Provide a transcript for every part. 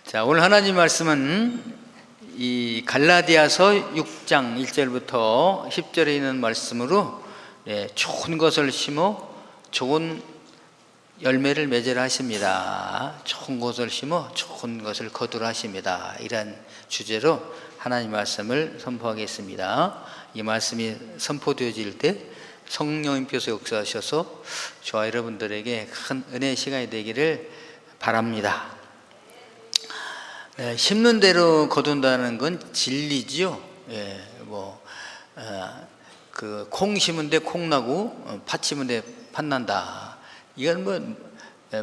자, 오늘 하나님 말씀은 이 갈라디아서 6장 1절부터 10절에 있는 말씀으로 좋은 것을 심어 좋은 열매를 맺으라 하십니다. 좋은 것을 심어 좋은 것을 거두라 하십니다. 이런 주제로 하나님 말씀을 선포하겠습니다. 이 말씀이 선포되어질 때 성령님께서 역사하셔서 저와 여러분들에게 큰 은혜의 시간이 되기를 바랍니다. 심는 대로 거둔다는 건 진리지요. 콩 심은 데 콩 나고 팥 심은 데 팥 난다. 이건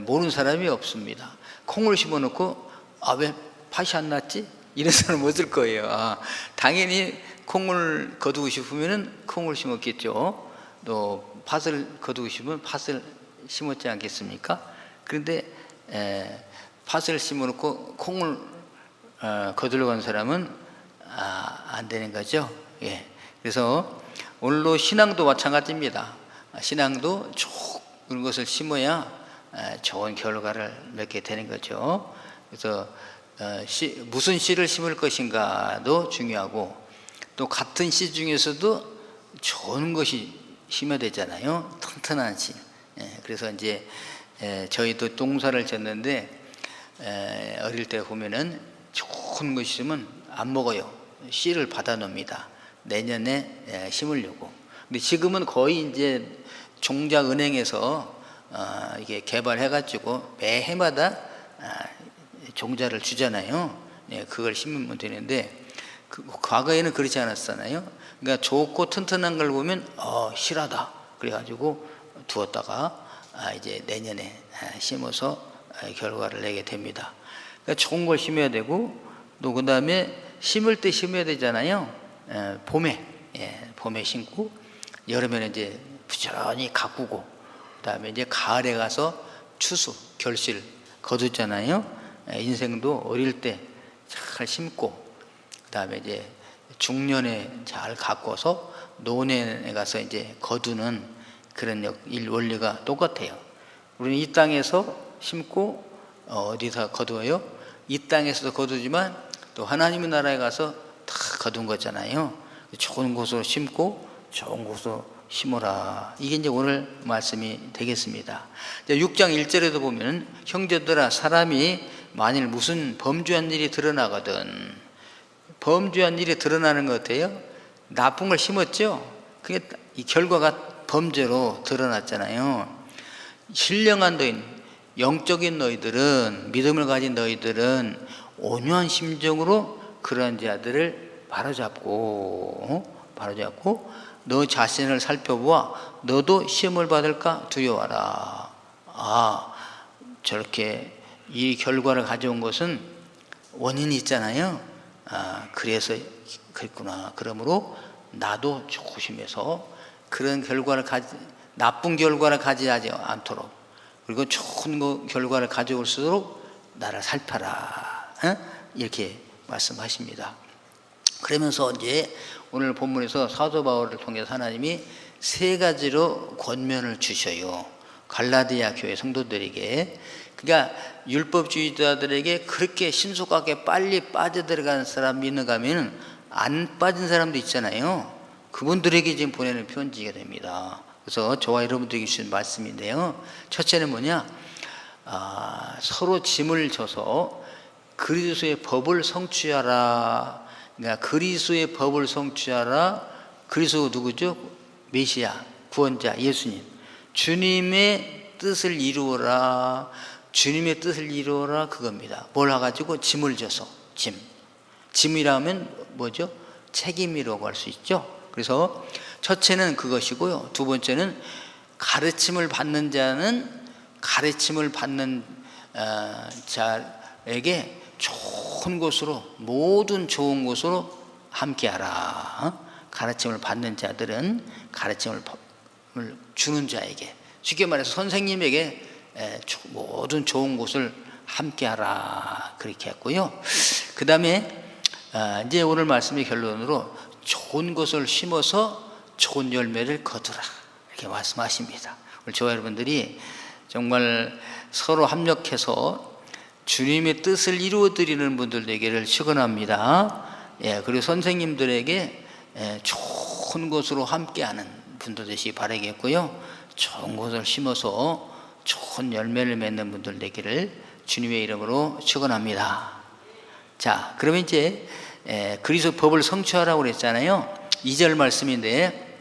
모르는 사람이 없습니다. 콩을 심어놓고 왜 팥이 안 났지? 이런 사람 없을 거예요. 당연히 콩을 거두고 싶으면 콩을 심었겠죠. 또 팥을 거두고 싶으면 팥을 심었지 않겠습니까? 그런데 팥을 심어놓고 콩을 거두려고 하는 사람은 안 되는 거죠. 그래서 오늘도 신앙도 마찬가지입니다. 신앙도 좋은 것을 심어야 좋은 결과를 맺게 되는 거죠. 그래서 무슨 씨를 심을 것인가도 중요하고, 또 같은 씨 중에서도 좋은 것이 심어야 되잖아요. 튼튼한 씨. 그래서 이제 저희도 농사를 졌는데 어릴 때 보면은 좋은 것 심으면 안 먹어요. 씨를 받아 놓습니다. 내년에 심으려고. 근데 지금은 거의 이제 종자은행에서 이게 개발해가지고 매 해마다 종자를 주잖아요. 그걸 심으면 되는데 과거에는 그렇지 않았잖아요. 그러니까 좋고 튼튼한 걸 보면 실하다 그래가지고 두었다가 이제 내년에 심어서 결과를 내게 됩니다. 그러니까 좋은 걸 심어야 되고, 또 그 다음에 심을 때 심어야 되잖아요. 봄에 심고 여름에는 이제 부지런히 가꾸고, 그 다음에 이제 가을에 가서 추수, 결실 거두잖아요. 인생도 어릴 때 잘 심고, 그 다음에 이제 중년에 잘 가꿔서 노년에 가서 이제 거두는 그런 원리가 똑같아요. 우리는 이 땅에서 심고 어디서 거두어요? 이 땅에서도 거두지만 또 하나님의 나라에 가서 다 거둔 거잖아요. 좋은 곳으로 심고 좋은 곳으로 심어라. 이게 이제 오늘 말씀이 되겠습니다. 6장 1절에도 보면, 형제들아, 사람이 만일 무슨 범죄한 일이 드러나거든. 범죄한 일이 드러나는 것 같아요. 나쁜 걸 심었죠. 그게 이 결과가 범죄로 드러났잖아요. 신령한 너희, 영적인 너희들은, 믿음을 가진 너희들은 온유한 심정으로 그런 자들을 바로잡고 너 자신을 살펴보아 너도 시험을 받을까 두려워하라. 저렇게 이 결과를 가져온 것은 원인이 있잖아요. 그래서 그랬구나. 그러므로 나도 조심해서 그런 나쁜 결과를 가져하지 않도록, 그리고 좋은 결과를 가져올수록 나를 살펴라. 이렇게 말씀하십니다. 그러면서 이제 오늘 본문에서 사도 바울을 통해서 하나님이 세 가지로 권면을 주셔요. 갈라디아 교회 성도들에게. 그러니까 율법주의자들에게 그렇게 신속하게 빨리 빠져들어가는 사람이 있는가 하면 안 빠진 사람도 있잖아요. 그분들에게 지금 보내는 편지가 됩니다. 그래서 저와 여러분들에게 주신 말씀인데요. 첫째는 뭐냐? 서로 짐을 져서 그리스도의 법을 성취하라. 그러니까 그리스도의 법을 성취하라. 그리스도 누구죠? 메시아, 구원자, 예수님. 주님의 뜻을 이루어라. 주님의 뜻을 이루어라. 그겁니다. 뭘 해가지고 짐을 져서. 짐이라면 뭐죠? 책임이라고 할 수 있죠. 그래서 첫째는 그것이고요. 두 번째는 가르침을 받는 자는 가르침을 받는 자에게 좋은 곳으로, 모든 좋은 곳으로 함께하라. 가르침을 받는 자들은 가르침을 주는 자에게, 쉽게 말해서 선생님에게 모든 좋은 곳을 함께하라. 그렇게 했고요. 그 다음에 이제 오늘 말씀의 결론으로 좋은 것을 심어서 좋은 열매를 거두라. 이렇게 말씀하십니다. 우리 저와 여러분들이 정말 서로 합력해서 주님의 뜻을 이루어 드리는 분들 되기를 축원합니다. 예, 그리고 선생님들에게 좋은 것으로 함께하는 분들 되시기 바라겠고요. 좋은 것을 심어서 좋은 열매를 맺는 분들 되기를 주님의 이름으로 축원합니다. 자, 그러면 이제 그리스도 법을 성취하라고 그랬잖아요. 2절 말씀인데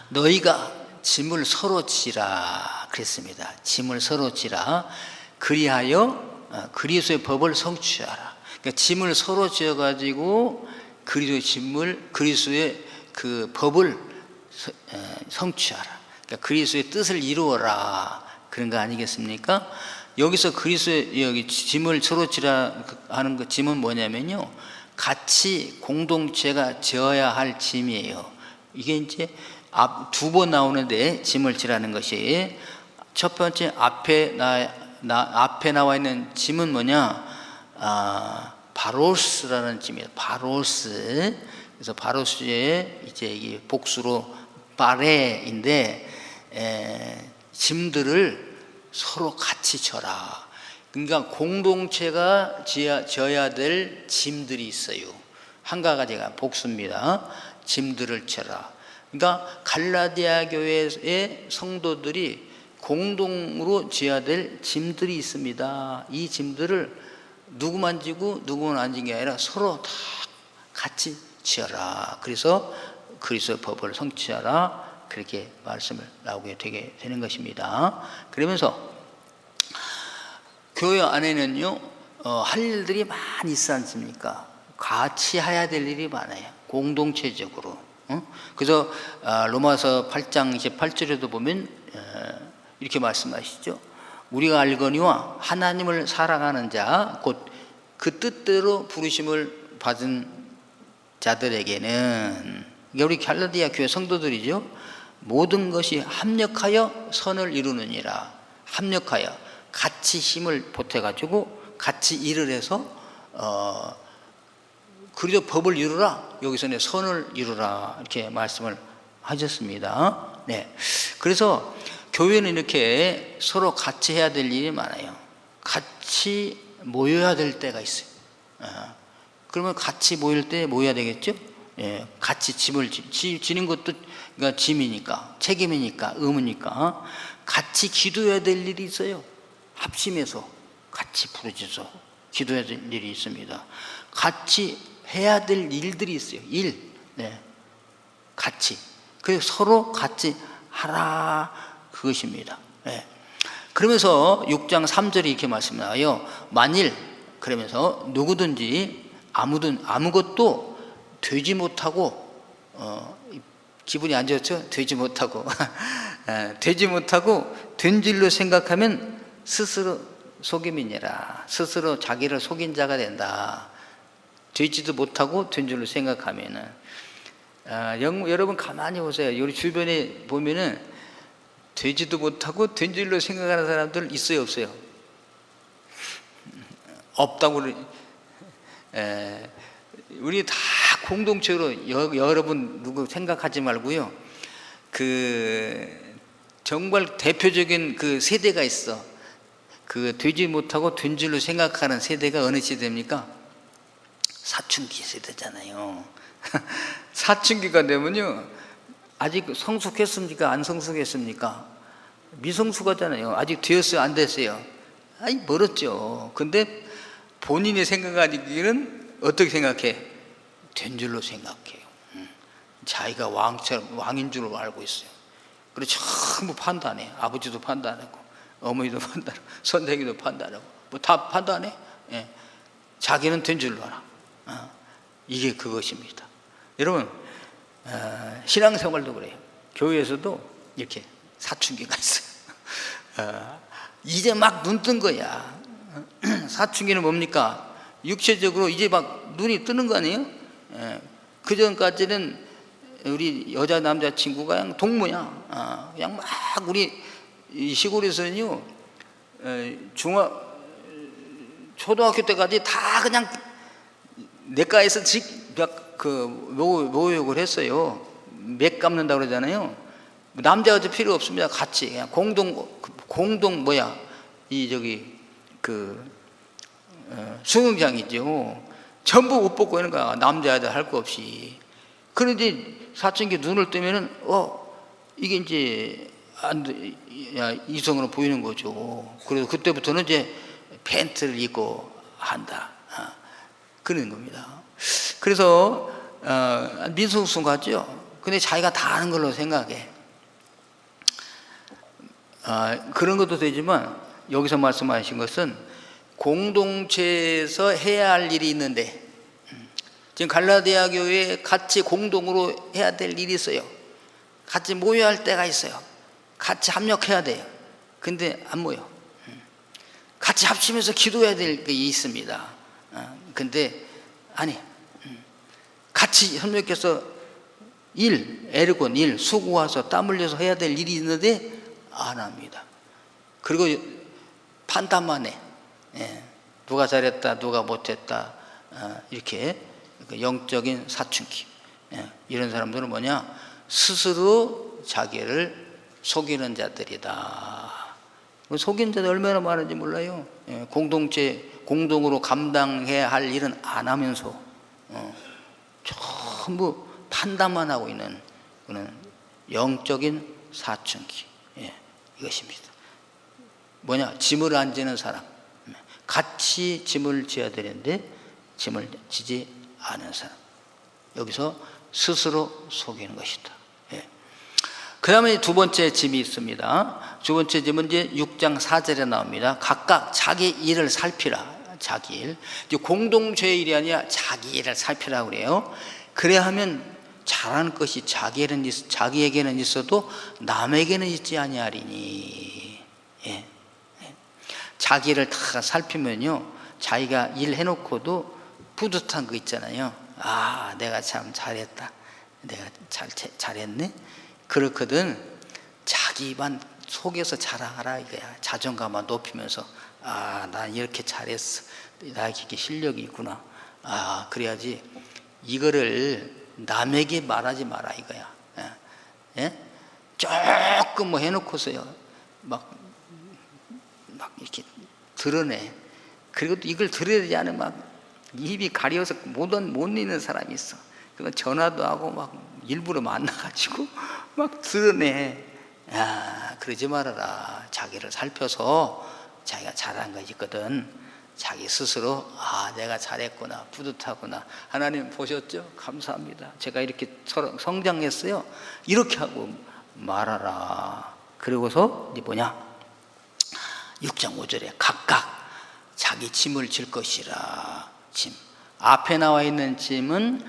너희가 짐을 서로 지라 그랬습니다. 짐을 서로 지라 그리하여 그리스도의 법을 성취하라. 그러니까 짐을 서로 지어 가지고 그리스도의 그 법을 성취하라. 그러니까 그리스도의 뜻을 이루어라 그런 거 아니겠습니까? 여기서 그리스도의 여기 짐을 서로 지라 하는 그 짐은 뭐냐면요, 같이 공동체가 지어야 할 짐이에요. 이게 이제 두 번 나오는데 짐을 지라는 것이 첫 번째 앞에 나와 있는 짐은 뭐냐? 바로스라는 짐이에요. 바로스. 그래서 바로스의 이제 이게 복수로 바레인데 짐들을 서로 같이 져라. 그러니까 공동체가 져야 될 짐들이 있어요. 한 가지가 복수입니다. 짐들을 져라. 그러니까 갈라디아 교회의 성도들이 공동으로 져야 될 짐들이 있습니다. 이 짐들을 누구만 지고 누구만 안 지는 게 아니라 서로 다 같이 지어라. 그래서 그리스도의 법을 성취하라. 그렇게 말씀을 나오게 되게 되는 것입니다. 그러면서 교회 안에는요 할 일들이 많이 있지 않습니까? 같이 해야 될 일이 많아요. 공동체적으로. 그래서 로마서 8장 28절에도 보면 이렇게 말씀하시죠. 우리가 알거니와 하나님을 사랑하는 자 곧 그 뜻대로 부르심을 받은 자들에게는, 그러니까 우리 갈라디아 교회 성도들이죠, 모든 것이 합력하여 선을 이루느니라. 합력하여 같이 힘을 보태가지고 같이 일을 해서 그리고 법을 이루라. 여기서는 선을 이루라 이렇게 말씀을 하셨습니다. 네. 그래서 교회는 이렇게 서로 같이 해야 될 일이 많아요. 같이 모여야 될 때가 있어요. 그러면 같이 모일 때 모여야 되겠죠? 예, 같이 짐을 지는 것도 그러니까 짐이니까, 책임이니까, 의무니까 같이 기도해야 될 일이 있어요. 합심해서 같이 부르짖어 기도해야 될 일이 있습니다. 같이 해야 될 일들이 있어요. 일, 네, 같이. 그래서 서로 같이 하라 그것입니다. 네. 그러면서 6장 3절이 이렇게 말씀나와요. 만일 그러면서 누구든지 아무것도 되지 못하고 기분이 안 좋죠? 되지 못하고 되지 못하고 된 줄로 생각하면 스스로 속임이니라. 스스로 자기를 속인 자가 된다. 되지도 못하고 된 줄로 생각하면은 여러분 가만히 보세요. 우리 주변에 보면은 되지도 못하고 된 줄로 생각하는 사람들 있어요, 없어요? 없다고. 우리 다 공동체로 여러분 누구 생각하지 말고요. 정말 대표적인 그 세대가 있어. 되지 못하고 된 줄로 생각하는 세대가 어느 세대입니까? 사춘기 세대잖아요. 사춘기가 되면요, 아직 성숙했습니까? 안 성숙했습니까? 미성숙하잖아요. 아직 되었어요? 안 됐어요? 아니, 멀었죠. 근데 본인이 생각하기에는 어떻게 생각해? 된 줄로 생각해요. 자기가 왕인 줄 알고 있어요. 그래서 전부 판단해. 아버지도 판단하고, 어머니도 판단하고, 선생님도 판단하고, 뭐 다 판단해. 예. 자기는 된 줄로 알아. 이게 그것입니다. 여러분, 신앙생활도 그래요. 교회에서도 이렇게 사춘기가 있어요. 이제 막 눈 뜬 거야. 사춘기는 뭡니까? 육체적으로 이제 막 눈이 뜨는 거 아니에요? 그 전까지는 우리 여자 남자 친구가 그냥 동무야. 그냥 막 우리 시골에서는요, 초등학교 때까지 다 그냥 내과에서 모욕을 했어요. 맥 감는다고 그러잖아요. 남자가 필요 없습니다. 같이 그냥 공동 수영장이죠. 전부 옷 벗고 있는 거야. 남자애들 할 거 없이. 그런데 사춘기 눈을 뜨면은 이게 이제 이성으로 보이는 거죠. 그래서 그때부터는 이제 팬츠를 입고 한다. 그런 겁니다. 그래서 민수승 같죠. 근데 자기가 다 아는 걸로 생각해. 그런 것도 되지만 여기서 말씀하신 것은 공동체에서 해야 할 일이 있는데, 지금 갈라디아 교회에 같이 공동으로 해야 될 일이 있어요. 같이 모여야 할 때가 있어요. 같이 합력해야 돼요. 근데 안 모여. 같이 합치면서 기도해야 될 게 있습니다. 근데 아니, 같이 협력해서 애르곤 수고해서 땀 흘려서 해야 될 일이 있는데 안 합니다. 그리고 판단만 해. 누가 잘했다, 누가 못했다, 이렇게 영적인 사춘기. 이런 사람들은 뭐냐? 스스로 자기를 속이는 자들이다. 속이는 자들 얼마나 많은지 몰라요. 공동으로 감당해야 할 일은 안 하면서 전부 판단만 하고 있는 그런 영적인 사춘기. 이것입니다. 뭐냐? 짐을 안 지는 사람. 같이 짐을 져야 되는데 짐을 지지 않은 사람. 여기서 스스로 속이는 것이다. 그 다음에 두 번째 짐이 있습니다. 두 번째 짐은 이제 6장 4절에 나옵니다. 각각 자기 일을 살피라. 자기 일. 이제 공동체의 일이 아니라 자기 일을 살피라고 그래요. 그래야 하면 잘하는 것이 자기에게는 있어도 남에게는 있지 아니하리니. 자기를 다 살피면요, 자기가 일 해놓고도 뿌듯한 거 있잖아요. 내가 참 잘했다. 내가 잘했네. 그렇거든. 자기만 속여서 자랑하라 이거야. 자존감만 높이면서 난 이렇게 잘했어. 나에게 실력이 있구나. 그래야지. 이거를 남에게 말하지 마라 이거야. 조금 뭐 해놓고서요, 막 이렇게 드러내. 그리고 또 이걸 드러내지 않으면 막 입이 가려서 못 읽는 사람이 있어. 그건 전화도 하고 막 일부러 만나가지고 막 드러내. 그러지 말아라. 자기를 살펴서 자기가 잘한 거 있거든. 자기 스스로 내가 잘했구나, 뿌듯하구나. 하나님 보셨죠? 감사합니다. 제가 이렇게 성장했어요. 이렇게 하고 말하라. 그리고서 이제 뭐냐? 6장 5절에 각각 자기 짐을 질 것이라. 짐. 앞에 나와 있는 짐은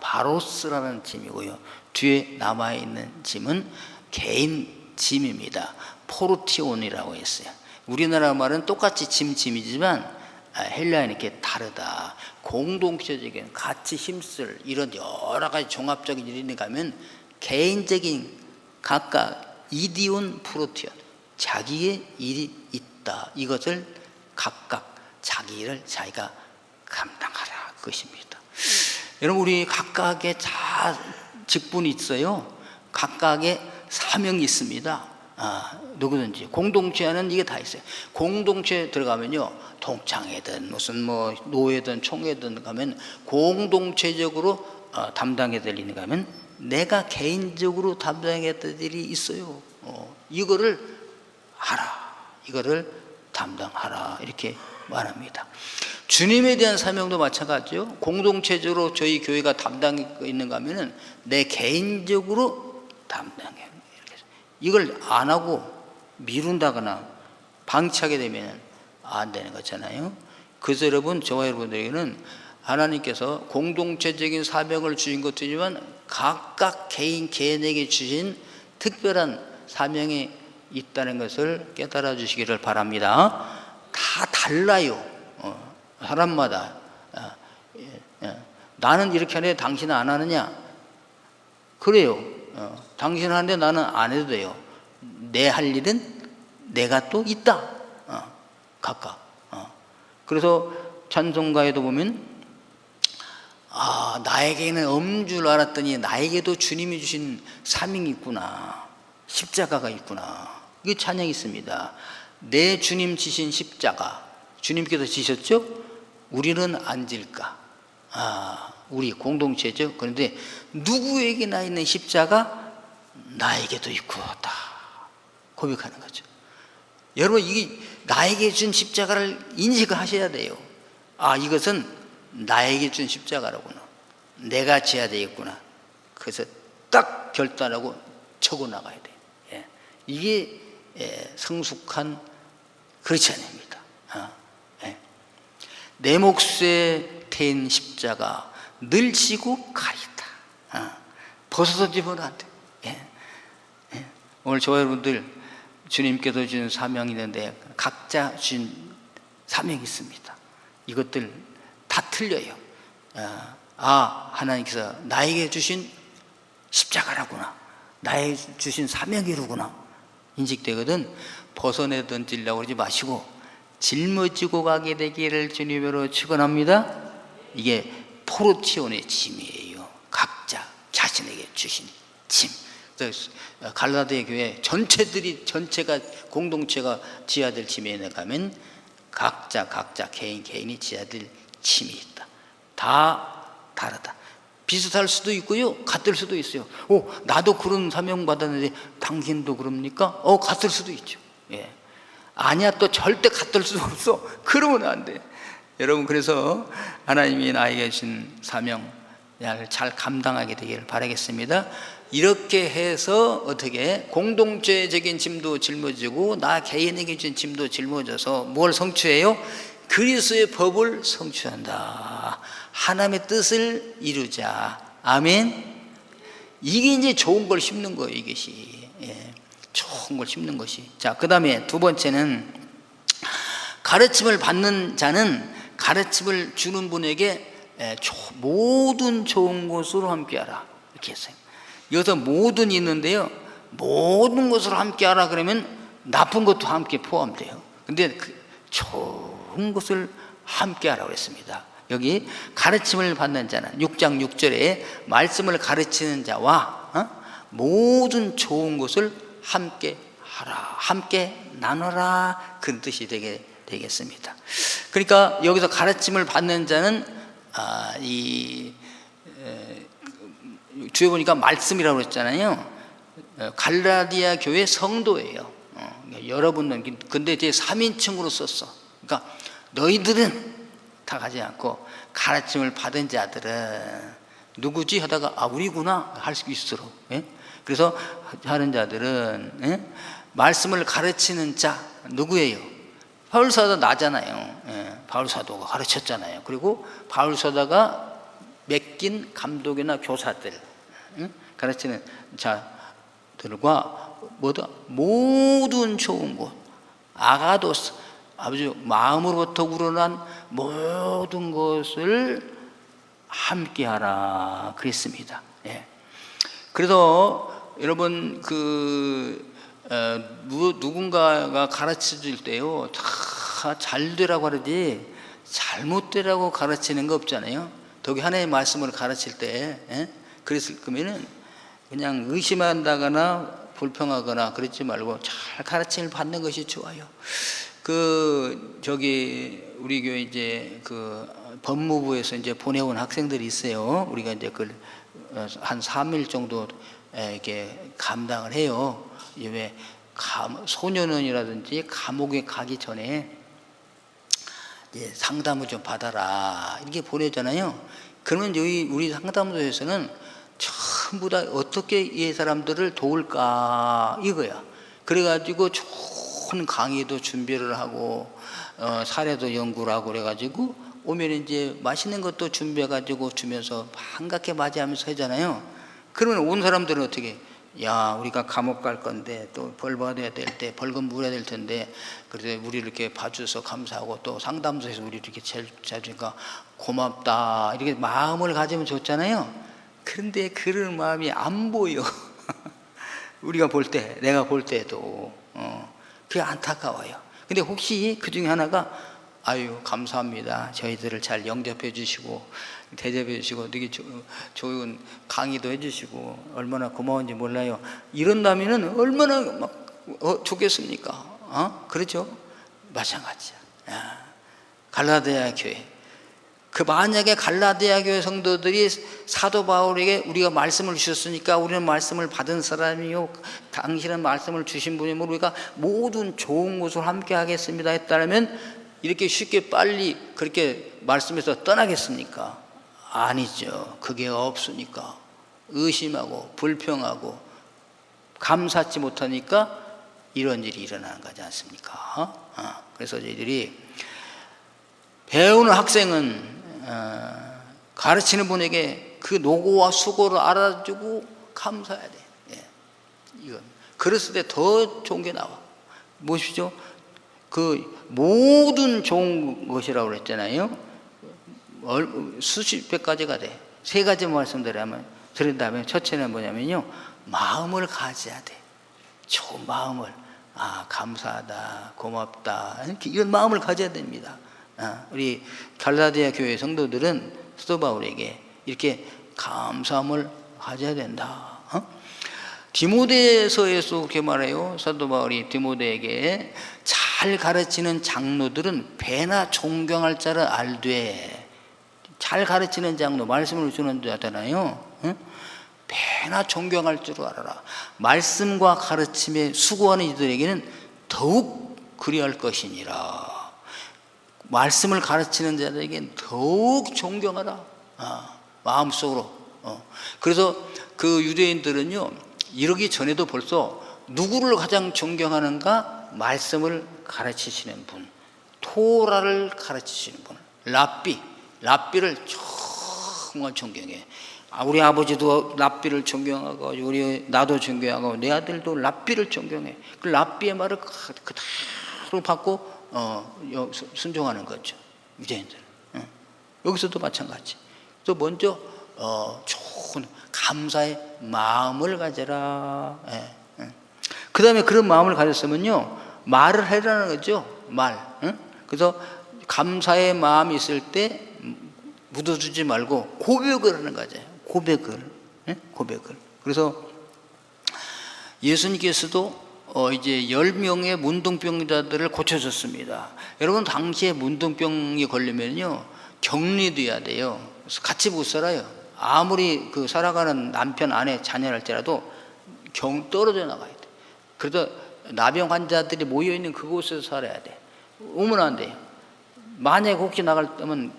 바로스라는 짐이고요. 뒤에 남아 있는 짐은 개인 짐입니다. 포르티온이라고 했어요. 우리나라 말은 똑같이 짐이지만 헬라어는 이렇게 다르다. 공동체적인 같이 힘쓸 이런 여러 가지 종합적인 일이 가면 개인적인 각각 이디온 프로티온, 자기의 일이 있다. 이것을 각각 자기 일을 자기가 감당하라. 그것입니다. 여러분, 우리 각각의 직분이 있어요. 각각의 사명이 있습니다. 누구든지 공동체에는 이게 다 있어요. 공동체에 들어가면요, 동창회든 무슨 뭐 노회든 총회든 가면 공동체적으로 담당해야 될 일이 가면 내가 개인적으로 담당해야 될 일이 있어요. 이거를 하라. 이거를 담당하라. 이렇게 말합니다. 주님에 대한 사명도 마찬가지죠. 공동체적으로 저희 교회가 담당하고 있는가 하면은 내 개인적으로 담당해요. 이걸 안 하고 미룬다거나 방치하게 되면 안 되는 거잖아요. 그래서 여러분, 저와 여러분들에게는 하나님께서 공동체적인 사명을 주신 것이지만 각각 개인에게 주신 특별한 사명이 있다는 것을 깨달아 주시기를 바랍니다. 다 달라요. 사람마다. 나는 이렇게 하는데 당신은 안 하느냐? 그래요. 당신은 하는데 나는 안 해도 돼요. 내 할 일은 내가 또 있다. 각각. 그래서 찬송가에도 보면 나에게는 없는 줄 알았더니 나에게도 주님이 주신 사명이 있구나. 십자가가 있구나. 이게 찬양이 있습니다. 내 주님 지신 십자가, 주님께서 지셨죠? 우리는 안 질까? 우리 공동체죠. 그런데 누구에게나 있는 십자가 나에게도 있고 다 고백하는 거죠. 여러분, 이게 나에게 준 십자가를 인식하셔야 돼요. 이것은 나에게 준 십자가라구나. 내가 져야 되겠구나. 그래서 딱 결단하고 적어 나가야 돼요. 예. 이게 성숙한 크리스찬입니다. 예. 내 몫에 태인 십자가 늘 지고 가리다. 벗어서 집어는 안 돼. 예. 예. 오늘 저와 여러분들 주님께서 주신 사명이 있는데 각자 주신 사명이 있습니다. 이것들 다 틀려요. 하나님께서 나에게 주신 십자가라구나, 나에게 주신 사명이로구나 인식되거든. 벗어내 던지려고 그러지 마시고 짊어지고 가게 되기를 주님으로 축원합니다. 이게 포르티온의 짐이에요. 각자 자신에게 주신 짐. 갈라디아 교회 전체가 공동체가 지어야 될 짐에 가면 각자 개인이 지어야 될 짐이 있다. 다 다르다. 비슷할 수도 있고요, 같을 수도 있어요. 나도 그런 사명 받았는데 당신도 그럽니까? 같을 수도 있죠. 예. 아니야, 또 절대 같을 수 없어. 그러면 안 돼. 여러분, 그래서 하나님이 나에게 주신 사명을 잘 감당하게 되기를 바라겠습니다. 이렇게 해서 어떻게 공동체적인 짐도 짊어지고 나 개인에게 준 짐도 짊어져서 뭘 성취해요? 그리스도의 법을 성취한다. 하나님의 뜻을 이루자. 아멘. 이게 이제 좋은 걸 심는 거예요. 이것이. 예. 좋은 걸 심는 것이. 자, 그 다음에 두 번째는 가르침을 받는 자는 가르침을 주는 분에게 모든 좋은 것으로 함께하라. 이렇게 했어요. 여기서 모든 있는데요, 모든 것으로 함께하라 그러면 나쁜 것도 함께 포함돼요. 근데 좋은 것을 함께하라고 했습니다. 여기 가르침을 받는 자는 6장 6절에 말씀을 가르치는 자와 모든 좋은 것을 함께 하라, 함께 나눠라, 그런 뜻이 되겠습니다. 그러니까 여기서 가르침을 받는 자는 주에 보니까 말씀이라고 그랬잖아요. 갈라디아 교회 성도예요. 여러분은 근데 이제 3인칭으로 썼어. 그러니까 너희들은 다 가지 않고 가르침을 받은 자들은 누구지 하다가 우리구나 할 수 있도록. 예? 그래서 하는 자들은 말씀을 가르치는 자 누구예요? 바울사도 나잖아요. 바울사도가 가르쳤잖아요. 그리고 바울사도가 맡긴 감독이나 교사들, 가르치는 자들과 모든 좋은 것, 아가도스, 아버지 마음으로부터 우러난 모든 것을 함께하라 그랬습니다. 예. 그래서 여러분 누군가가 가르쳐줄 때요, 다 잘되라고 하지 잘못되라고 가르치는 거 없잖아요. 더욱이 하나님의 말씀을 가르칠 때 그랬을 거면은 그냥 의심한다거나 불평하거나 그러지 말고 잘 가르침을 받는 것이 좋아요. 우리 교회 이제 법무부에서 이제 보내온 학생들이 있어요. 우리가 이제 한 3일 정도 이렇게 감당을 해요. 왜 소년원이라든지 감옥에 가기 전에 이제 상담을 좀 받아라 이렇게 보내잖아요. 그러면 여기 우리 상담소에서는 전부 다 어떻게 이 사람들을 도울까 이거야. 그래가지고 좋은 강의도 준비를 하고 사례도 연구를 하고 그래가지고 오면 이제 맛있는 것도 준비해가지고 주면서 반갑게 맞이하면서 하잖아요. 그러면 온 사람들은 어떻게? 야, 우리가 감옥 갈 건데 또 벌 받아야 될 때 벌금 물어야 될 텐데 그래서 우리 이렇게 봐줘서 감사하고 또 상담소에서 우리 이렇게 잘주니까 고맙다 이렇게 마음을 가지면 좋잖아요. 그런데 그런 마음이 안 보여. 우리가 볼 때, 내가 볼 때도 그게 안타까워요. 근데 혹시 그 중에 하나가 감사합니다. 저희들을 잘 영접해 주시고 대접해 주시고 되게 좋은 강의도 해 주시고 얼마나 고마운지 몰라요. 이런다면은 얼마나 좋겠습니까? 그렇죠? 마찬가지야. 갈라디아 교회. 그 만약에 갈라디아 교회 성도들이 사도 바울에게 우리가 말씀을 주셨으니까 우리는 말씀을 받은 사람이요, 당신은 말씀을 주신 분이므로 우리가 모든 좋은 것을 함께 하겠습니다 했다면 이렇게 쉽게 빨리 그렇게 말씀에서 떠나겠습니까? 아니죠. 그게 없으니까 의심하고 불평하고 감사치 못하니까 이런 일이 일어나는 거지 않습니까? 그래서 저희들이 배우는 학생은 가르치는 분에게 그 노고와 수고를 알아주고 감사해야 돼. 예. 이건 그랬을 때 더 좋은 게 나와. 무엇이죠? 그 모든 좋은 것이라고 그랬잖아요. 수십 배 가지가 돼. 세 가지 말씀드린 다음에 첫째는 뭐냐면요, 마음을 가져야 돼. 좋은 마음을. 감사하다, 고맙다, 이런 마음을 가져야 됩니다. 우리 갈라디아 교회 성도들은 사도 바울에게 이렇게 감사함을 가져야 된다. 디모데서에서 그렇게 말해요. 사도 바울이 디모데에게 잘 가르치는 장로들은 배나 존경할 자를 알되. 잘 가르치는 장로, 말씀을 주는 자잖아요. 배나 존경할 줄 알아라. 말씀과 가르침에 수고하는 이들에게는 더욱 그리할 것이니라. 말씀을 가르치는 자들에게는 더욱 존경하라. 마음속으로. 그래서 그 유대인들은요, 이러기 전에도 벌써 누구를 가장 존경하는가? 말씀을 가르치시는 분, 토라를 가르치시는 분, 랍비를 정말 존경해. 우리 아버지도 랍비를 존경하고 나도 존경하고 내 아들도 랍비를 존경해. 그 랍비의 말을 그대로 받고 순종하는 거죠, 유대인들은. 여기서도 마찬가지. 또 먼저 좋은 감사의 마음을 가져라. 그 다음에 그런 마음을 가졌으면요, 말을 해라는 거죠. 그래서 감사의 마음이 있을 때 묻어두지 말고 고백을 하는 거죠. 고백을. 그래서 예수님께서도 이제 10명의 문둥병자들을 고쳐줬습니다. 여러분, 당시에 문둥병이 걸리면요, 격리돼야 돼요. 그래서 같이 못 살아요. 아무리 그 살아가는 남편, 아내, 자녀랄지라도 떨어져 나가야 돼. 그래서 나병 환자들이 모여있는 그곳에서 살아야 돼. 오면 안 돼요. 만약에 혹시 나갈 때면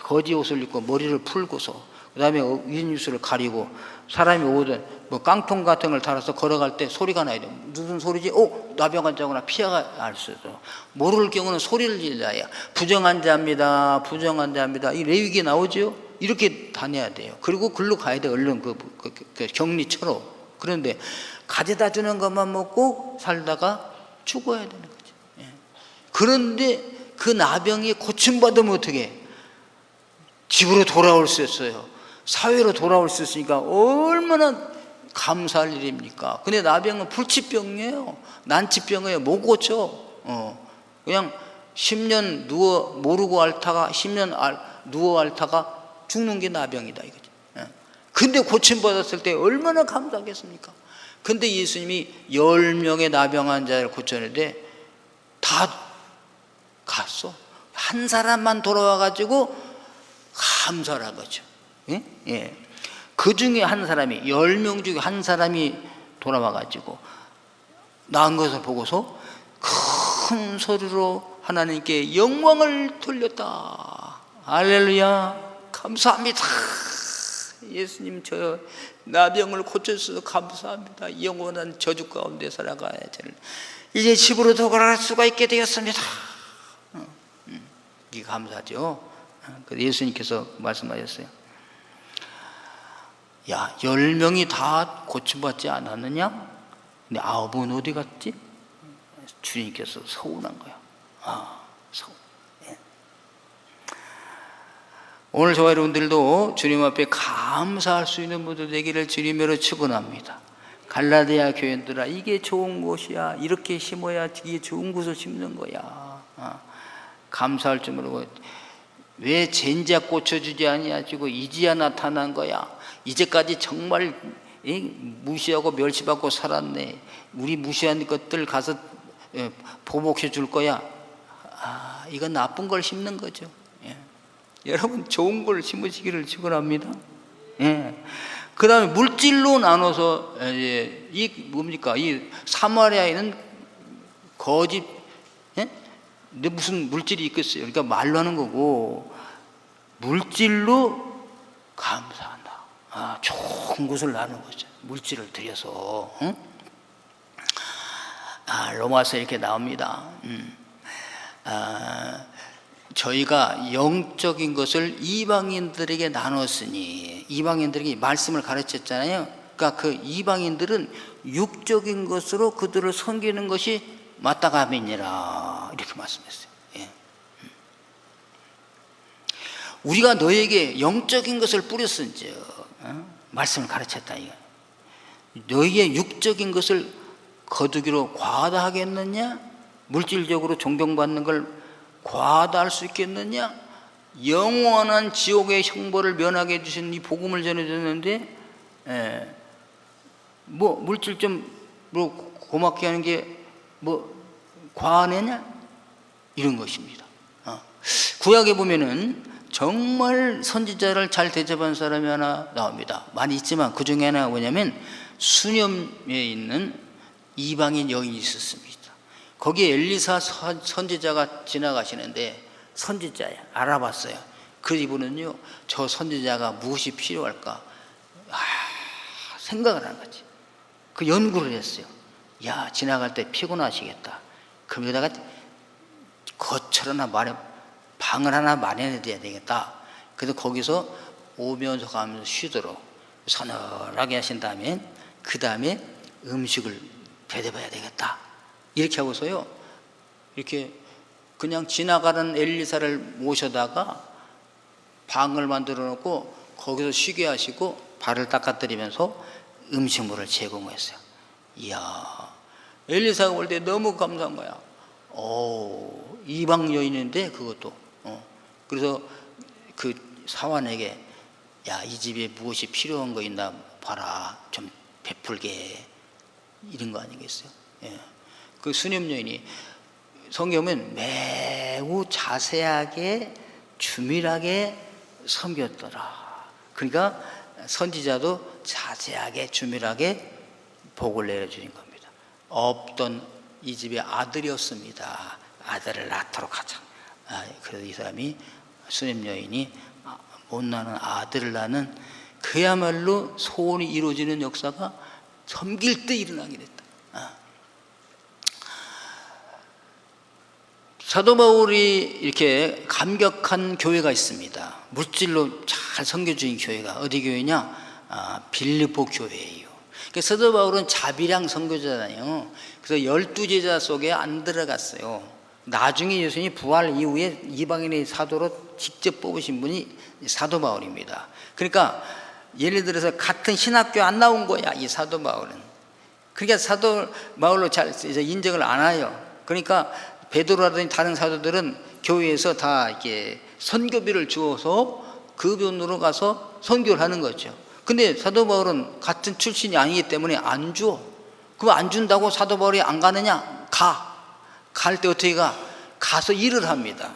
거지 옷을 입고 머리를 풀고서, 그 다음에 윗입술을 가리고, 사람이 오든 뭐 깡통 같은 걸 달아서 걸어갈 때 소리가 나야 돼. 무슨 소리지? 나병 환자구나. 피해가 알 수 있어. 모를 경우는 소리를 질러야. 부정 환자입니다. 이 레위기에 나오죠. 이렇게 다녀야 돼요. 그리고 글로 가야 돼. 얼른 그 격리처럼. 그런데 가져다 주는 것만 먹고 살다가 죽어야 되는 거죠. 그런데 그 나병이 고침받으면 어떻게 해? 집으로 돌아올 수 있어요. 사회로 돌아올 수 있으니까 얼마나 감사할 일입니까? 근데 나병은 불치병이에요. 난치병이에요. 못 고쳐. 그냥 10년 모르고 앓다가 10년 누워 앓다가 죽는 게 나병이다 이거죠. 근데 고침받았을 때 얼마나 감사하겠습니까? 근데 예수님이 10명의 나병 환자를 고쳤는데 다 갔어. 한 사람만 돌아와가지고 감사를 한 거죠. 그 중에 한 사람이, 10명 중에 한 사람이 돌아와가지고 나은 것을 보고서 큰 소리로 하나님께 영광을 돌렸다. 할렐루야, 감사합니다. 예수님, 저 나병을 고쳐주셔서 감사합니다. 영원한 저주 가운데 살아가야 될, 이제 집으로 돌아갈 수가 있게 되었습니다. 이게 감사죠. 예수님께서 말씀하셨어요. 야, 10명이 다 고침받지 않았느냐? 근데 9은 어디 갔지? 주님께서 서운한 거야. 서운. 오늘 저와 여러분들도 주님 앞에 감사할 수 있는 분들 되기를 주님으로 축원합니다. 갈라디아 교인들아, 이게 좋은 곳이야. 이렇게 심어야 이게 좋은 곳을 심는 거야. 감사할 줄 모르고 왜 젠작 고쳐주지 아니하시고 이제야 나타난 거야. 이제까지 정말 무시하고 멸시받고 살았네. 우리 무시한 것들 가서 보복해 줄 거야. 이건 나쁜 걸 심는 거죠. 예. 여러분 좋은 걸 심으시기를 축원합니다. 예. 그 다음에 물질로 나눠서 이 뭡니까? 이 사마리아에는 거짓, 예? 근데 무슨 물질이 있겠어요? 그러니까 말로 하는 거고, 물질로 감사한다. 좋은 것을 나누는 거죠. 물질을 들여서. 응? 로마서 이렇게 나옵니다. 저희가 영적인 것을 이방인들에게 나눴으니, 이방인들에게 말씀을 가르쳤잖아요. 그러니까 그 이방인들은 육적인 것으로 그들을 섬기는 것이 마땅함이니라, 이렇게 말씀했어요. 예. 우리가 너에게 영적인 것을 뿌렸은즉, 말씀을 가르쳤다 이거. 너희의 육적인 것을 거두기로 과다하겠느냐? 물질적으로 존경받는 걸 과다할 수 있겠느냐? 영원한 지옥의 형벌을 면하게 해주신 이 복음을 전해줬는데, 뭐 물질 좀 뭐 고맙게 하는 게 뭐 과하느냐? 이런 것입니다. 구약에 보면은 정말 선지자를 잘 대접한 사람이 하나 나옵니다. 많이 있지만 그 중에 하나가 뭐냐면 수념에 있는 이방인 여인이 있었습니다. 거기에 엘리사 선지자가 지나가시는데, 선지자야, 알아봤어요. 그 이분은요, 저 선지자가 무엇이 필요할까 생각을 하는 거지. 그 연구를 했어요. 야, 지나갈 때 피곤하시겠다. 그럼 여기다가 거처를 하나 방을 하나 마련해야 되겠다. 그래서 거기서 오면서 가면서 쉬도록 서늘하게 하신 다음에, 그 다음에 음식을 대접해야 되겠다. 이렇게 하고서요, 이렇게 그냥 지나가는 엘리사를 모셔다가 방을 만들어 놓고 거기서 쉬게 하시고 발을 닦아드리면서 음식물을 제공했어요. 이야, 엘리사가 올 때 너무 감사한 거야. 이방 여인인데 그것도. 그래서 그 사환에게, 야, 이 집에 무엇이 필요한 거 있나 봐라, 좀 베풀게, 이런 거 아니겠어요? 예. 그 수녀 여인이 성경은 매우 자세하게 주밀하게 섬겼더라. 그러니까 선지자도 자세하게 주밀하게 복을 내려주는 겁니다. 없던 이 집의 아들이었습니다. 아들을 낳도록 하자. 그래서 이 사람이, 수녀 여인이 못나는 아들을 낳는, 그야말로 소원이 이루어지는 역사가 섬길 때 일어나게 됐다. 사도 바울이 이렇게 감격한 교회가 있습니다. 물질로 잘 섬겨주는 교회가 어디 교회냐? 빌립보 교회예요. 그러니까 사도 바울은 자비량 선교자잖아요. 그래서 12제자 속에 안 들어갔어요. 나중에 예수님이 부활 이후에 이방인의 사도로 직접 뽑으신 분이 사도 바울입니다. 그러니까 예를 들어서 같은 신학교 안 나온 거야, 이 사도 바울은. 그러니까 사도 바울로 잘 인정을 안 해요. 그러니까 베드로라든지 다른 사도들은 교회에서 다 이렇게 선교비를 주어서 그 돈으로 가서 선교를 하는 거죠. 근데 사도 바울은 같은 출신이 아니기 때문에 안 줘. 그럼 안 준다고 사도 바울이 안 가느냐? 갈 때 어떻게 가? 가서 일을 합니다.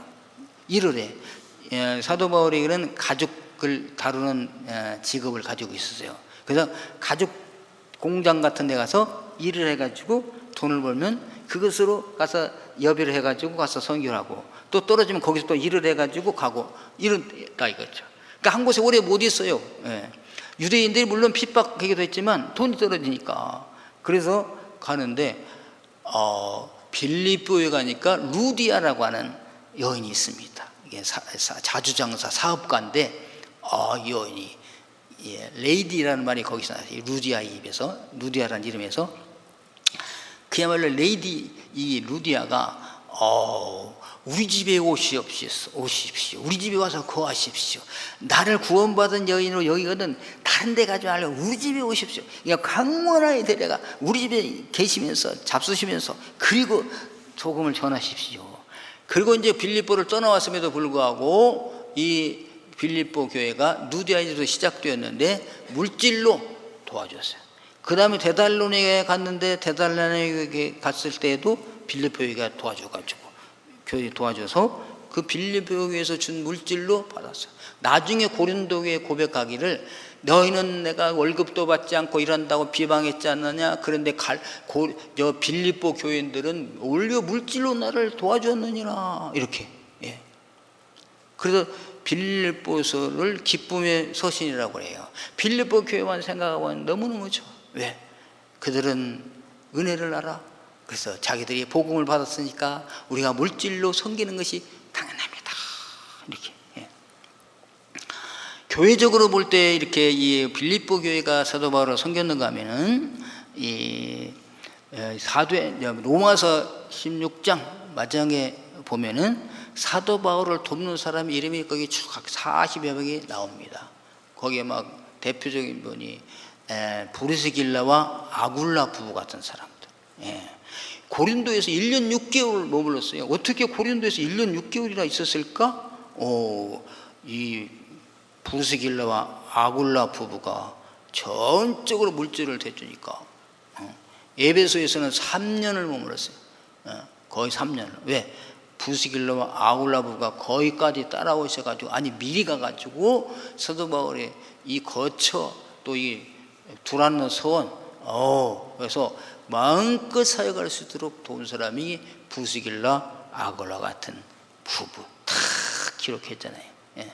일을 해. 사도 바울이는 가죽을 다루는 직업을 가지고 있었어요. 그래서 가죽 공장 같은 데 가서 일을 해가지고 돈을 벌면 그것으로 가서 여비를 해가지고 가서 선교를 하고, 또 떨어지면 거기서 또 일을 해가지고 가고, 이런다 이거죠. 그러니까 한 곳에 오래 못 있어요. 유대인들이 물론 핍박하기도 했지만 돈이 떨어지니까. 그래서 가는데 빌립보에 가니까 루디아라고 하는 여인이 있습니다. 이게 자주장사 사업가인데, 이 여인이, 레이디라는 말이 거기서 나와요. 루디아의 입에서, 루디아라는 이름에서. 그야말로 레이디, 이 루디아가 우리 집에 오십시오. 우리 집에 와서 거하십시오. 나를 구원받은 여인으로 여기거든 다른 데 가지 말고 우리 집에 오십시오. 그러니까 강원하에 데려가 우리 집에 계시면서 잡수시면서, 그리고 복음을 전하십시오. 그리고 이제 빌립보를 떠나왔음에도 불구하고 이 빌립보 교회가 루디아에서 시작되었는데 물질로 도와줬어요. 그 다음에 데살로니가에 갔는데, 데살로니가에 갔을 때에도 빌립보 교회가 도와줘가지고 교회 도와줘서 그 빌립보 교회에서 준 물질로 받았어요. 나중에 고린도 교회에 고백하기를 너희는 내가 월급도 받지 않고 일한다고 비방했지 않느냐. 그런데 빌립보 교인들은 오히려 물질로 나를 도와줬느니라. 이렇게. 예. 그래서 빌립보서를 기쁨의 서신이라고 해요. 빌립보 교회만 생각하면 너무너무 좋아. 왜? 그들은 은혜를 알아. 그래서 자기들이 복음을 받았으니까 우리가 물질로 섬기는 것이 당연합니다. 이렇게. 예. 교회적으로 볼 때 이렇게 이 빌립보 교회가 사도 바울을 섬겼는가 하면은 이 로마서 16장 마지막에 보면은 사도 바울을 돕는 사람 이름이 거기 쭉 40여 명이 나옵니다. 거기에 막 대표적인 분이 브리스길라와 아굴라 부부 같은 사람들. 예. 고린도에서 1년 6개월을 머물렀어요. 어떻게 고린도에서 1년 6개월이나 있었을까? 이 브리스길라와 아굴라 부부가 전적으로 물질을 대주니까. 에베소에서는 3년을 머물렀어요. 거의 3년을. 왜? 브리스길라와 아굴라 부부가 거기까지 따라오셔가지고, 아니 미리 가가지고 사도 바울의 이 거처 또 이 두란노 서원, 그래서 마음껏 사역할 수 있도록 도운 사람이 브리스길라 아굴라 같은 부부 다 기록했잖아요. 예.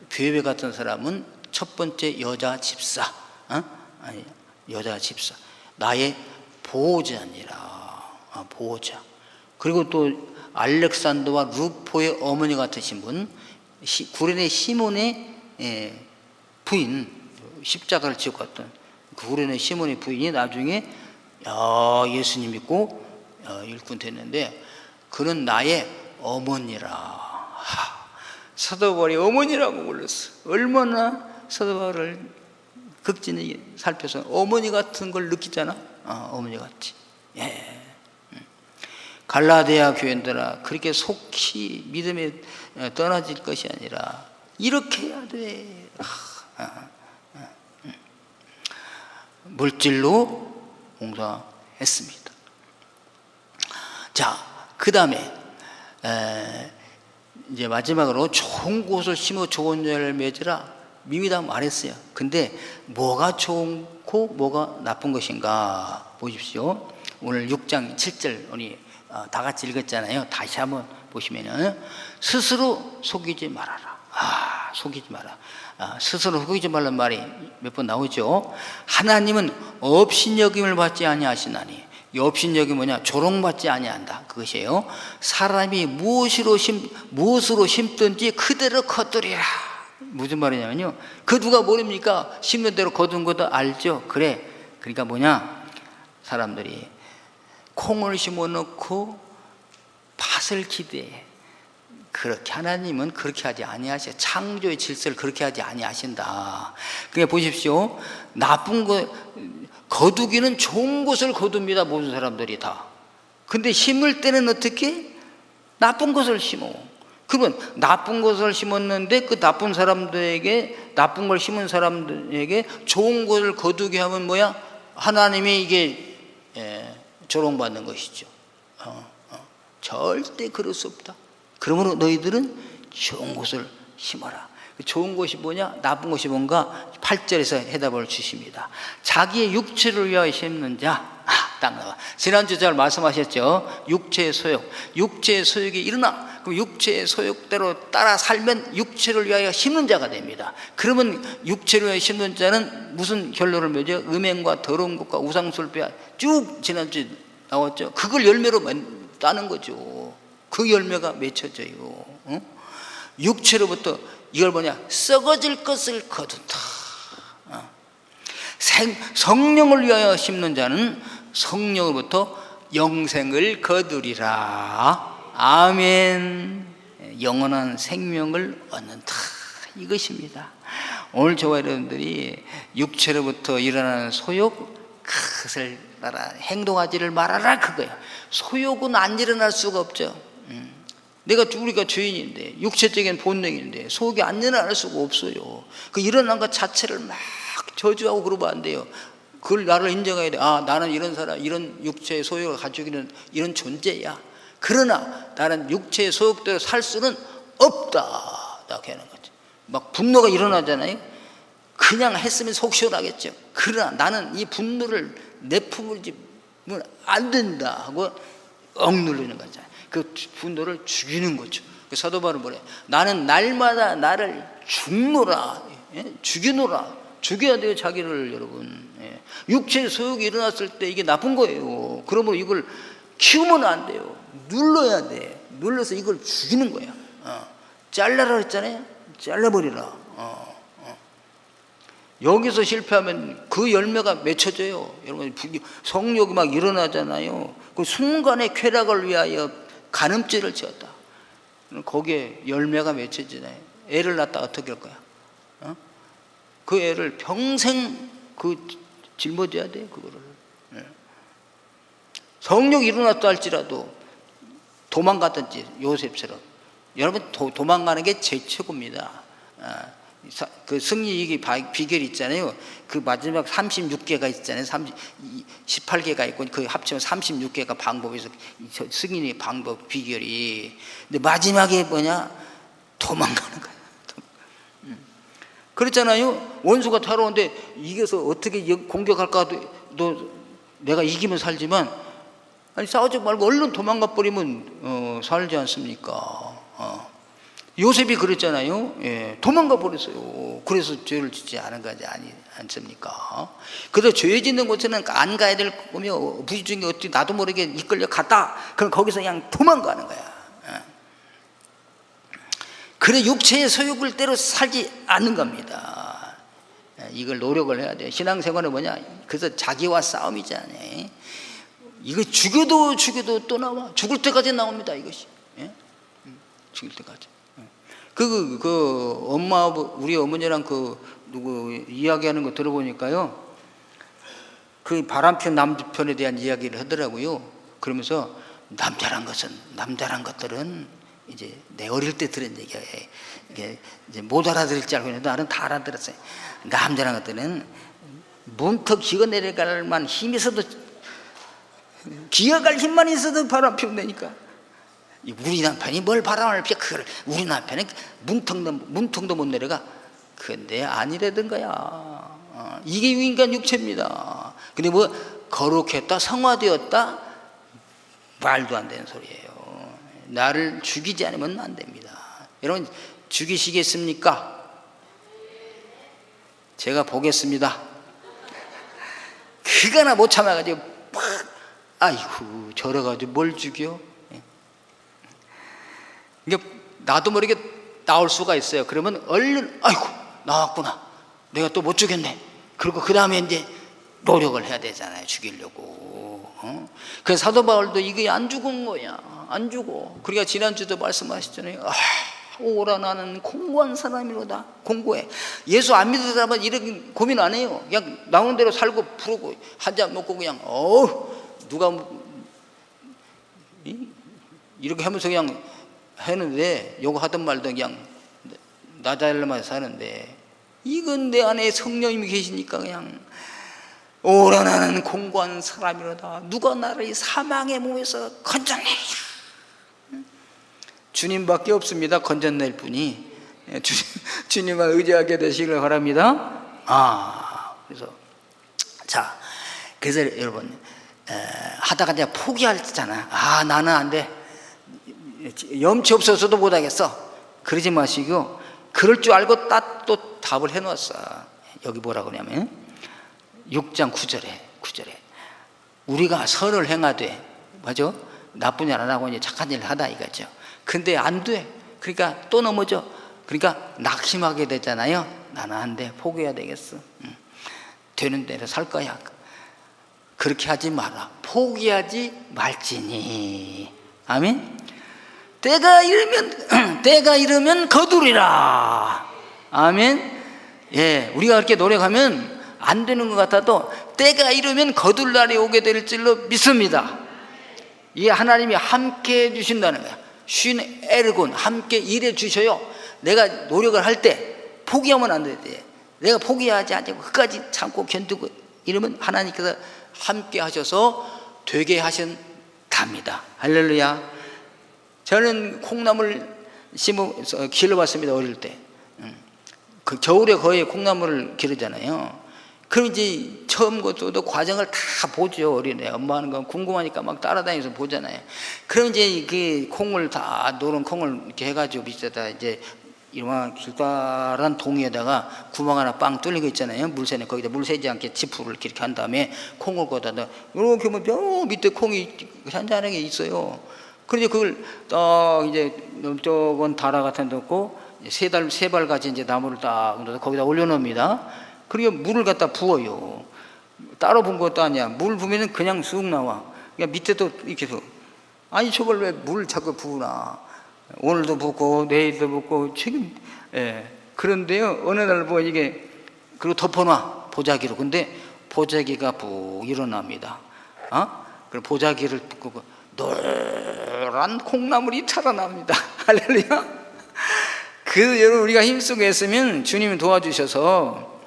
뷰에베 같은 사람은 첫 번째 여자 집사, 여자 집사, 나의 보호자니라. 보호자. 그리고 또 알렉산더와 루포의 어머니 같으신 분, 구레네 시몬의 부인, 십자가를 지고 갔던 구레네 시몬의 부인이 나중에 예수님 믿고 일꾼 됐는데, 그는 나의 어머니라. 사도 바울이 어머니라고 불렀어. 얼마나 사도 바울을 극진히 살펴서 어머니 같은 걸 느끼잖아. 어머니 같이. 예. 갈라디아 교인들아, 그렇게 속히 믿음에 떠나질 것이 아니라 이렇게 해야 돼. 물질로 봉사했습니다. 자, 그 다음에 이제 마지막으로 좋은 곳을 심어 좋은 열매를 맺으라 미미다 말했어요. 근데 뭐가 좋고 뭐가 나쁜 것인가 보십시오. 오늘 6장 7절 우리 다 같이 읽었잖아요. 다시 한번 보시면은 스스로 속이지 말아라. 속이지 마라. 스스로 속이지 말라는 말이 몇 번 나오죠. 하나님은 업신여김을 받지 아니하시나니. 이 업신여김이 뭐냐? 조롱받지 아니한다. 그것이에요. 사람이 무엇으로 심든지 그대로 거두리라. 무슨 말이냐면요, 그 누가 모릅니까? 심는 대로 거둔 것도 알죠. 그래. 그러니까 뭐냐, 사람들이 콩을 심어놓고 팥을 기대해. 그렇게 하나님은 그렇게 하지 아니하셔. 창조의 질서를 그렇게 하지 아니하신다. 그러니까 보십시오. 나쁜 거 거두기는 좋은 것을 거둡니다. 모든 사람들이 다. 근데 심을 때는 어떻게? 나쁜 것을 심어. 그러면 나쁜 것을 심었는데 그 나쁜 사람들에게, 나쁜 걸 심은 사람들에게 좋은 것을 거두게 하면 뭐야? 하나님이 이게 조롱받는 것이죠. 절대 그럴 수 없다. 그러므로 너희들은 좋은 것을 심어라. 좋은 것이 뭐냐, 나쁜 것이 뭔가 8절에서 해답을 주십니다. 자기의 육체를 위하여 심는 자, 딱 나와. 지난주 잘 말씀하셨죠. 육체의 소욕, 육체의 소욕이 일어나. 그럼 육체의 소욕대로 따라 살면 육체를 위하여 심는 자가 됩니다. 그러면 육체를 위하여 심는 자는 무슨 결론을 맺어요? 음행과 더러운 것과 우상술배와 쭉 지난주 나왔죠. 그걸 열매로 따는 거죠. 그 열매가 맺혀져요. 육체로부터 이걸 뭐냐? 썩어질 것을 거둔다. 성령을 위하여 심는 자는 성령으로부터 영생을 거두리라. 아멘. 영원한 생명을 얻는다. 이것입니다. 오늘 저와 여러분들이 육체로부터 일어나는 소욕, 그것을 따라 행동하지를 말아라, 그거야. 소욕은 안 일어날 수가 없죠. 우리가 죄인인데, 육체적인 본능인데 소욕이 안 일어날 수가 없어요. 그 일어난 것 자체를 막 저주하고 그러면 안 돼요. 그걸 나를 인정해야 돼. 아, 나는 이런 사람, 이런 육체의 소욕을 가지고 있는 이런 존재야. 그러나 나는 육체의 소욕대로 살 수는 없다. 라고 하는 거죠. 막 분노가 일어나잖아요. 그냥 했으면 속 시원하겠죠. 그러나 나는 이 분노를 내품을지면 안 된다 하고 억누르는 거잖아요. 그 분노를 죽이는 거죠. 그 사도 바울은 뭐래? 나는 날마다 나를 죽노라. 예? 죽이노라. 죽여야 돼요, 자기를. 여러분, 예. 육체의 소욕이 일어났을 때 이게 나쁜 거예요. 그러면 이걸 키우면 안 돼요. 눌러야 돼. 눌러서 이걸 죽이는 거야. 잘라라 했잖아요. 잘라버리라. 여기서 실패하면 그 열매가 맺혀져요. 여러분, 성욕이 막 일어나잖아요. 그 순간의 쾌락을 위하여 간음죄를 지었다. 거기에 열매가 맺혀지잖아요. 애를 낳았다 어떻게 할 거야? 그 애를 평생 짊어져야 돼, 그거를. 성욕이 일어났다 할지라도 도망갔든지, 요셉처럼. 여러분, 도망가는 게 제 최고입니다. 그 승리 비결이 있잖아요. 그 마지막 36개가 있잖아요. 18개가 있고 그 합치면 36개가 방법에서 승리의 방법 비결이. 근데 마지막에 뭐냐? 도망가는 거예요. 그렇잖아요. 원수가 타러오는데 이겨서 어떻게 공격할까도 내가 이기면 살지만, 아니 싸우지 말고 얼른 도망가 버리면 살지 않습니까? 요셉이 그랬잖아요. 예, 도망가 버렸어요. 그래서 죄를 짓지 않은 거지 않습니까? 그래서 죄 짓는 곳에는 안 가야 될 거며 부지 중에 어떻게 나도 모르게 이끌려 갔다. 그럼 거기서 그냥 도망가는 거야. 그래 육체의 소욕을 대로 살지 않는 겁니다. 이걸 노력을 해야 돼요. 신앙생활은 뭐냐? 그래서 자기와 싸움이잖아요. 이거 죽여도 또 나와. 죽을 때까지 나옵니다. 이것이. 예? 죽을 때까지. 우리 어머니랑 누구 이야기하는 거 들어보니까요. 그 바람핀 남편에 대한 이야기를 하더라고요. 그러면서 남자란 것들은 이제 내 어릴 때 들은 얘기예요. 이게 이제 못 알아들을 줄 알고 있는데 나는 다 알아들었어요. 남자란 것들은 문턱 기어 내려갈 만 힘이 있어도, 기어갈 힘만 있어도 바람 피운다니까. 우리 남편이 뭘 바람을 피워? 그걸 우리 남편은 문턱도 못 내려가. 근데 아니라던 거야. 이게 인간 육체입니다. 근데 뭐 거룩했다, 성화되었다, 말도 안 되는 소리예요. 나를 죽이지 않으면 안 됩니다. 여러분, 죽이시겠습니까? 제가 보겠습니다. 그거나 못 참아가지고 팍, 아이고 저래가지고 뭘 죽여? 이게 나도 모르게 나올 수가 있어요. 그러면 얼른 아이고 나왔구나, 내가 또 못 죽였네. 그리고 그 다음에 이제 노력을 해야 되잖아요, 죽이려고. 그래서 사도 바울도 이게 안 죽은 거야. 안 죽어. 그러니까 지난주도 말씀하셨잖아요. 오라 나는 공고한 사람이로다. 공고해. 예수 안 믿는 사람은 이렇게 고민 안 해요. 그냥 나오는 대로 살고 부르고 한 잔 먹고 그냥 누가 이렇게 하면서 그냥 했는데, 요거 하던 말도 그냥 나 잘만 사는데, 이건 내 안에 성령님이 계시니까 그냥 오라 나는 공고한 사람이로다. 누가 나를 이 사망의 몸에서 건져내랴. 주님밖에 없습니다. 건져낼 분이. 주님을 의지하게 되시길 바랍니다. 그래서 여러분, 하다가 내가 포기하잖아. 나는 안 돼. 염치 없어서도 못하겠어. 그러지 마시고, 그럴 줄 알고 딱 또 답을 해놓았어. 여기 뭐라 그러냐면 6장 9절에 우리가 선을 행하되, 맞아? 나쁜 일 안 하고 이제 착한 일을 하다 이거죠. 근데 안 돼. 그러니까 또 넘어져. 그러니까 낙심하게 되잖아요. 나는 안 돼. 포기해야 되겠어. 되는 대로 살 거야. 그렇게 하지 마라. 포기하지 말지니. 아멘. 때가 이르면 거두리라. 아멘. 예, 우리가 그렇게 노력하면 안 되는 것 같아도 때가 이르면 거둘 날이 오게 될 줄로 믿습니다. 이게 하나님이 함께 해주신다는 거야. 쉰 에르곤, 함께 일해 주셔요. 내가 노력을 할 때 포기하면 안 돼. 내가 포기하지 않고 끝까지 참고 견디고 이러면 하나님께서 함께 하셔서 되게 하신답니다. 할렐루야. 저는 콩나물 길러봤습니다. 어릴 때. 그 겨울에 거의 콩나물을 기르잖아요. 그럼 이제 처음 것도 과정을 다 보죠. 어린애 엄마 하는 건 궁금하니까 막 따라다니면서 보잖아요. 그럼 이제 그 콩을 다 노른 콩을 이렇게 해가지고 밑에다 이제 이런 길다란 동이에다가 구멍 하나 빵 뚫린 거 있잖아요. 물새는 거기다 물 새지 않게 지푸를 이렇게 한 다음에 콩을 거기다 이렇게 보면 저 밑에 콩이 잔잔하게 있어요. 그런데 그걸 이제 저건 다라 같은 데 넣고 세 발까지 이제 나무를 딱 거기다 올려놓습니다. 그리고 물을 갖다 부어요. 따로 부은 것도 아니야. 물 부으면 그냥 쑥 나와. 그러니까 밑에도 이렇게 해서 아니 저걸 왜 물 자꾸 부으나. 오늘도 붓고 내일도 붓고 지금 그런데요 어느 날 뭐 이게 그리고 덮어놔 보자기로. 근데 보자기가 푹 일어납니다. 그리고 보자기를 붓고 노란 콩나물이 자라납니다. 할렐루야. 그 여러분 우리가 힘쓰고 했으면 주님이 도와주셔서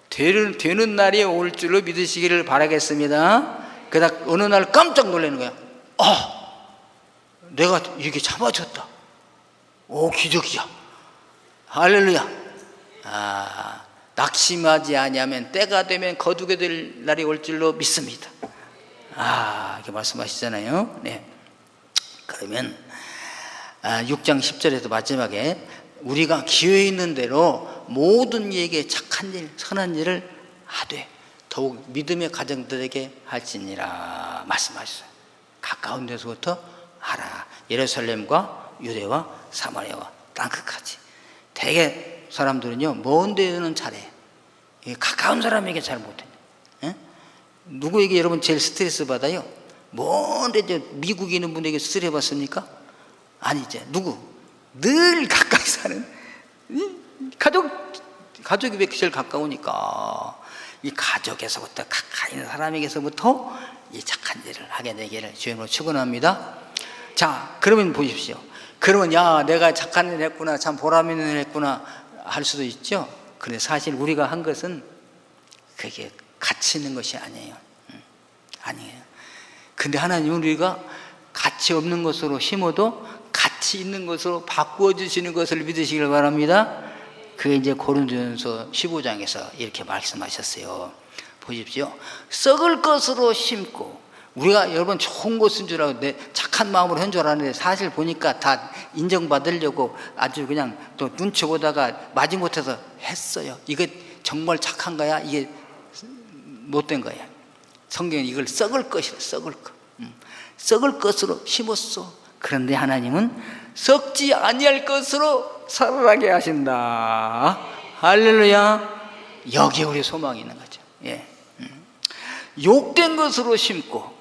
되는 날이 올 줄로 믿으시기를 바라겠습니다. 그러다 어느 날 깜짝 놀라는 거야. 내가 이게 잡아줬다. 오, 기적이야. 할렐루야. 낙심하지 아니하면 때가 되면 거두게 될 날이 올 줄로 믿습니다. 이렇게 말씀하시잖아요. 네. 그러면 6장 10절에서 마지막에 우리가 기회 있는 대로 모든 이에게 착한 일, 선한 일을 하되 더욱 믿음의 가정들에게 할지니라 말씀하셨어요. 가까운 데서부터 하라. 예루살렘과 유대와 사마리아와 땅끝까지. 대개 사람들은요 먼 데는 잘해. 가까운 사람에게 잘 못해. 누구에게 여러분 제일 스트레스 받아요? 먼데 미국에 있는 분에게 스트레스 받습니까? 아니죠. 누구? 늘 가까이 사는 가족이 왜 제일 가까우니까 이 가족에서부터 가까이 있는 사람에게서부터 이 착한 일을 하게 되기를 주님으로 축원합니다. 자, 그러면 보십시오. 그러면 야 내가 착한 일을 했구나, 참 보람 있는 일을 했구나 할 수도 있죠. 그런데 사실 우리가 한 것은 그게 가치 있는 것이 아니에요. 아니에요. 근데 하나님은 우리가 가치 없는 것으로 심어도 가치 있는 것으로 바꾸어 주시는 것을 믿으시길 바랍니다. 그게 이제 고린도전서 15장에서 이렇게 말씀하셨어요. 보십시오. 썩을 것으로 심고, 우리가 여러분 좋은 것인 줄 알고 내 착한 마음으로 한 줄 알았는데 사실 보니까 다 인정받으려고 아주 그냥 또 눈치 보다가 마지못해서 했어요. 이게 정말 착한 거야? 이게 못된 거야? 성경은 이걸 썩을 것이라, 썩을 것. 썩을 것으로 심었어. 그런데 하나님은 썩지 아니할 것으로 살아나게 하신다. 할렐루야. 여기에 우리 소망이 있는 거죠. 예. 욕된 것으로 심고,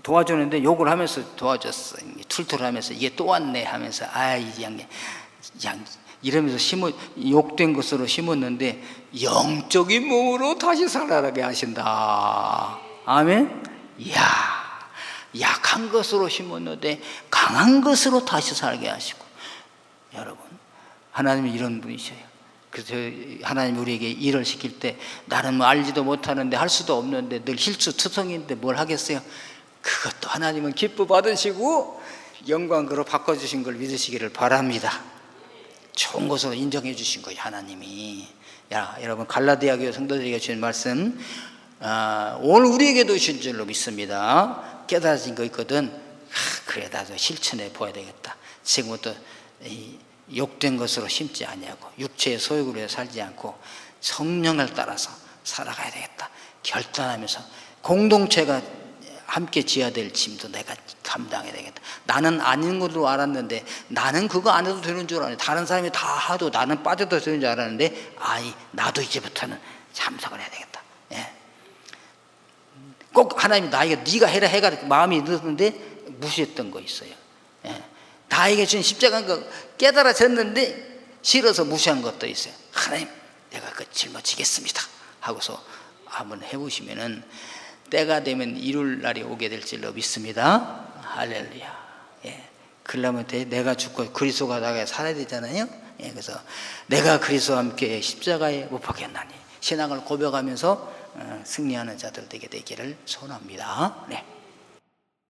도와주는데 욕을 하면서 도와줬어. 툴툴하면서 이게 또 왔네 하면서 이러면서 욕된 것으로 심었는데 영적인 몸으로 다시 살아나게 하신다. 아멘. 약한 것으로 심었는데 강한 것으로 다시 살게 하시고. 여러분, 하나님은 이런 분이셔요. 그래서 하나님이 우리에게 일을 시킬 때 나는 뭐 알지도 못하는데 할 수도 없는데 늘 실수투성인데 뭘 하겠어요? 그것도 하나님은 기뻐 받으시고 영광으로 바꿔주신 걸 믿으시기를 바랍니다. 좋은 것으로 인정해 주신 거예요, 하나님이. 여러분, 갈라디아 교회 성도들에게 주신 말씀 오늘 우리에게도 주신 줄로 믿습니다. 깨달아진 거 있거든. 그래, 나도 실천해 보아야 되겠다. 지금부터 욕된 것으로 심지 아니하고 육체의 소욕으로 살지 않고 성령을 따라서 살아가야 되겠다. 결단하면서 공동체가 함께 지어야 될 짐도 내가 감당해야 되겠다. 나는 아닌 걸로 알았는데, 나는 그거 안 해도 되는 줄 알았는데, 다른 사람이 다 해도 나는 빠져도 되는 줄 알았는데, 나도 이제부터는 참석을 해야 되겠다. 예. 꼭 하나님이 나에게 네가 해라 해가 마음이 들었는데 무시했던 거 있어요. 예. 나에게 준 십자가가 깨달아졌는데 싫어서 무시한 것도 있어요. 하나님, 내가 그 짊어지겠습니다 하고서 한번 해보시면은 때가 되면 이룰 날이 오게 될 줄로 믿습니다. 할렐루야. 예. 그러려면 내가 죽고 그리스도가 나가 살아야 되잖아요. 예. 그래서 내가 그리스도와 함께 십자가에 못 박혔나니 신앙을 고백하면서 승리하는 자들 되게 되기를 소원합니다. 네.